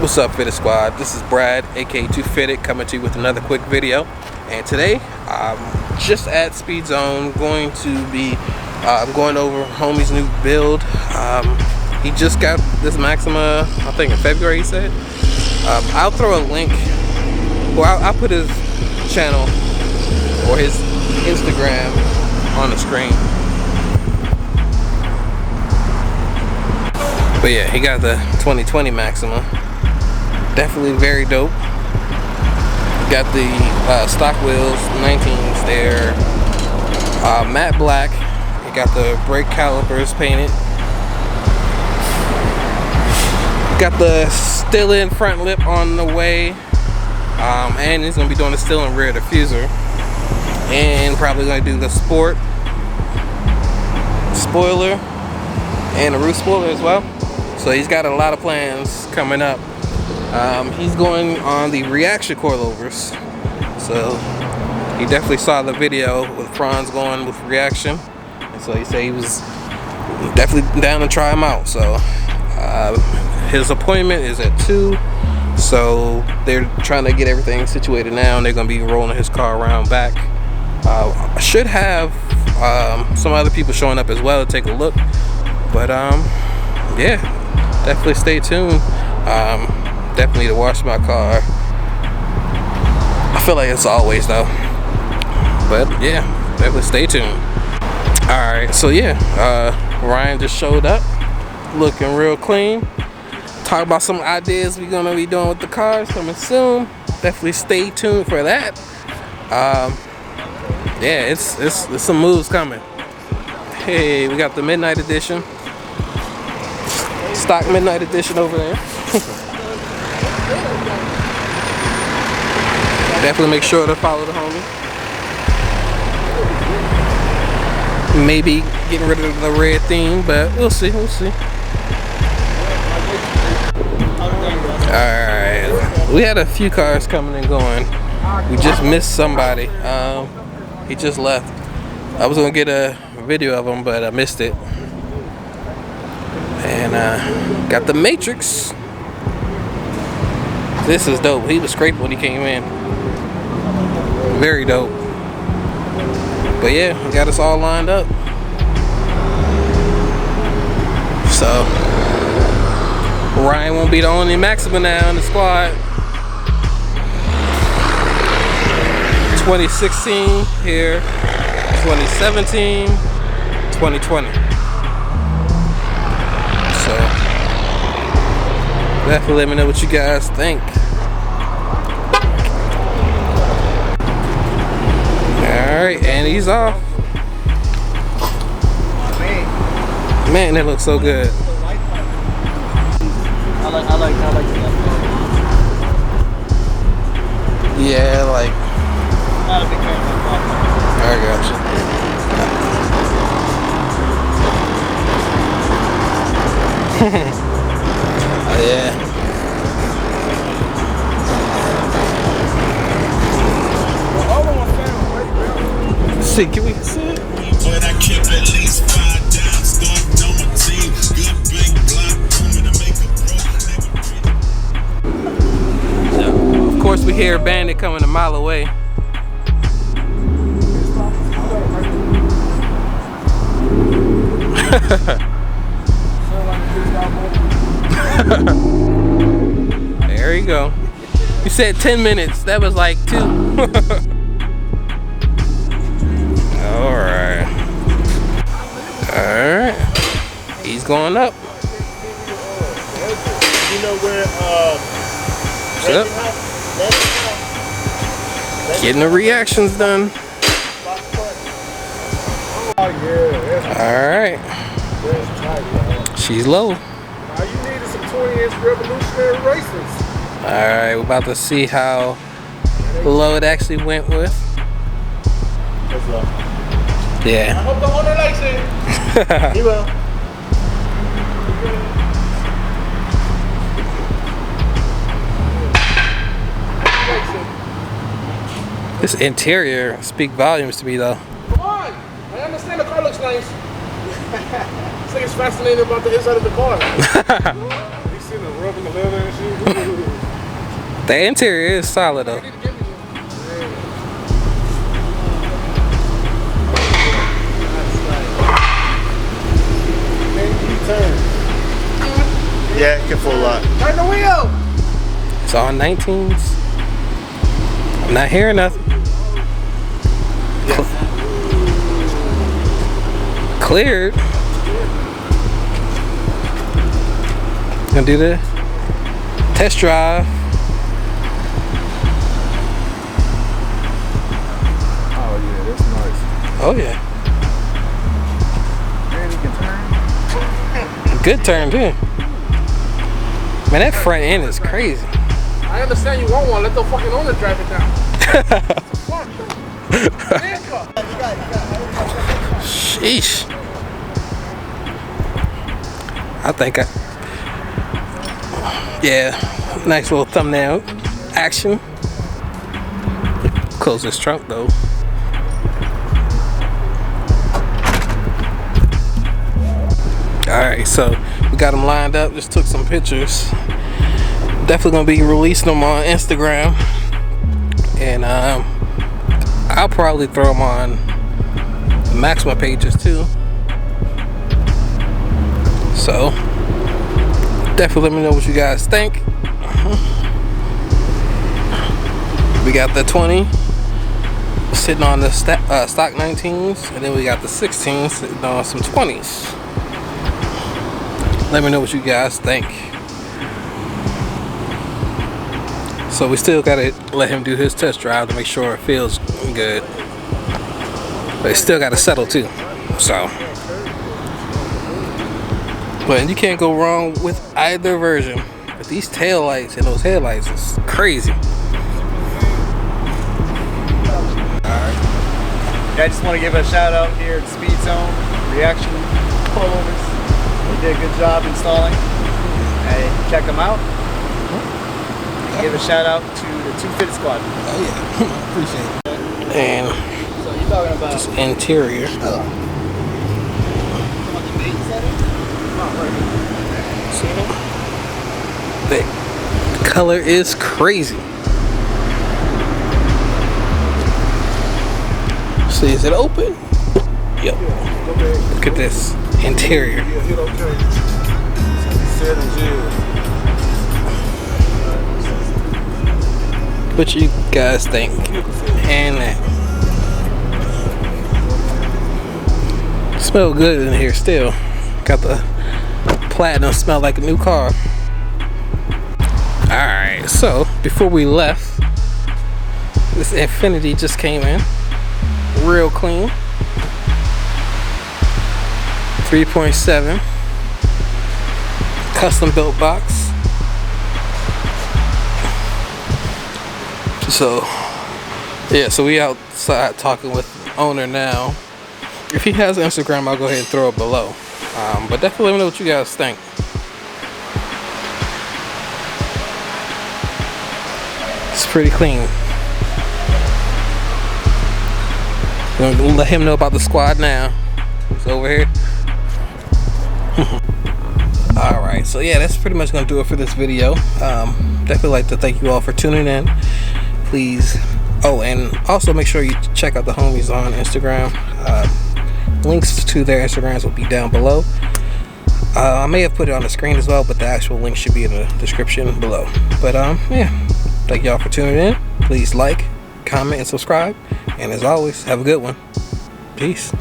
What's up, Fitted Squad? This is Brad, aka 2Fitted, coming to you with another quick video. And today, I'm just at Speed Zone, going to be going over homie's new build. He just got this Maxima, I think in February, he said. I'll throw a link, or I'll put his channel or his Instagram on the screen. But yeah, he got the 2020 Maxima. Definitely very dope. Got the stock wheels, 19s there. Matte black. He got the brake calipers painted. Got the still-in front lip on the way. And he's gonna be doing the still-in rear diffuser. And probably gonna do the sport spoiler and the roof spoiler as well. So he's got a lot of plans coming up. He's going on the Riaction Coilovers. So he definitely saw the video with Franz going with Riaction. And so he said he was definitely down to try him out. So his appointment is at 2. So they're trying to get everything situated now, and they're going to be rolling his car around back. I should have some other people showing up as well to take a look. But yeah, definitely stay tuned. Definitely to wash my car. I feel like it's always though. But yeah, definitely stay tuned. Alright, so yeah, Ryan just showed up looking real clean. Talk about some ideas we're gonna be doing with the cars coming soon. Definitely stay tuned for that. Yeah, it's some moves coming. Hey, we got the Midnight Edition. Stock Midnight Edition over there. Definitely make sure to follow the homie. Maybe getting rid of the red theme, but we'll see, we'll see. Alright, we had a few cars coming and going. We just missed somebody. He just left. I was gonna get a video of him, but I missed it. And got the Matrix. This is dope. He was scraping when he came in. Very dope. But yeah, we got us all lined up. So Ryan won't be the only Maxima now in the squad. 2016 here, 2017, 2020. So definitely let me know what you guys think. Alright, and he's off. Man, that looks so good. I like Yeah, like. Not a big fan of that. I got you. Oh, yeah. See, can we see it? But I kept at least 5 down, starting on my team. Good big block, coming to make a broke. So, of course, we hear a bandit coming a mile away. There you go. You said 10 minutes. That was like 2. Alright. He's going up. You know where What's up? Getting the reactions done. Alright. She's low. you needed some 20-inch revolutionary racers. Alright, we're about to see how low it actually went with. That's low. Yeah. I hope the owner likes it. He will. This interior speaks volumes to me though. Come on. I understand the car looks nice. This thing is fascinated about the inside of the car. You seen the rubbing the leather and shit? The interior is solid though. Yeah, it can fold a lot. Turn the wheel! It's all 19s. I'm not hearing nothing. Cleared. Gonna do the test drive. Oh yeah, that's nice. Oh yeah. And you can turn. Good turn too. Man, that front end is crazy. I understand you want one. Let the fucking owner drive it down. Sheesh. I think yeah, nice little thumbnail action. Close this trunk though. Alright, so we got them lined up, just took some pictures. Definitely gonna be releasing them on Instagram. And I'll probably throw them on the Maxima pages too. So definitely let me know what you guys think. We got the 20 sitting on the stock 19s, and then we got the 16s sitting on some 20s. Let me know what you guys think. So we still gotta let him do his test drive to make sure it feels good. But it still gotta settle too. So, but you can't go wrong with either version. But these tail lights and those headlights is crazy. Yeah, I just want to give a shout out here at Speed Zone, Riaction Coilovers. They did a good job installing. Hey, check them out. Give a shout out to the 250 Squad. Oh yeah, appreciate it. And So you're talking about just interior. The color is crazy. See, is it open? Yep. Look at this interior. What you guys think? And smell good in here still. Got the platinum smell like a new car. Alright, so before we left, this Infiniti just came in. Real clean. 3.7 custom built box. So yeah, so we outside talking with the owner now. If he has Instagram, I'll go ahead and throw it below. But definitely let me know what you guys think. It's pretty clean. I'm gonna let him know about the squad now. It's over here. Alright, so yeah, that's pretty much gonna do it for this video. Definitely like to thank you all for tuning in. Please, oh, and also make sure you check out the homies on Instagram. Links to their Instagrams will be down below. I may have put it on the screen as well, but the actual link should be in the description below. But yeah, thank y'all for tuning in. Please like, comment, and subscribe. And as always, have a good one. Peace.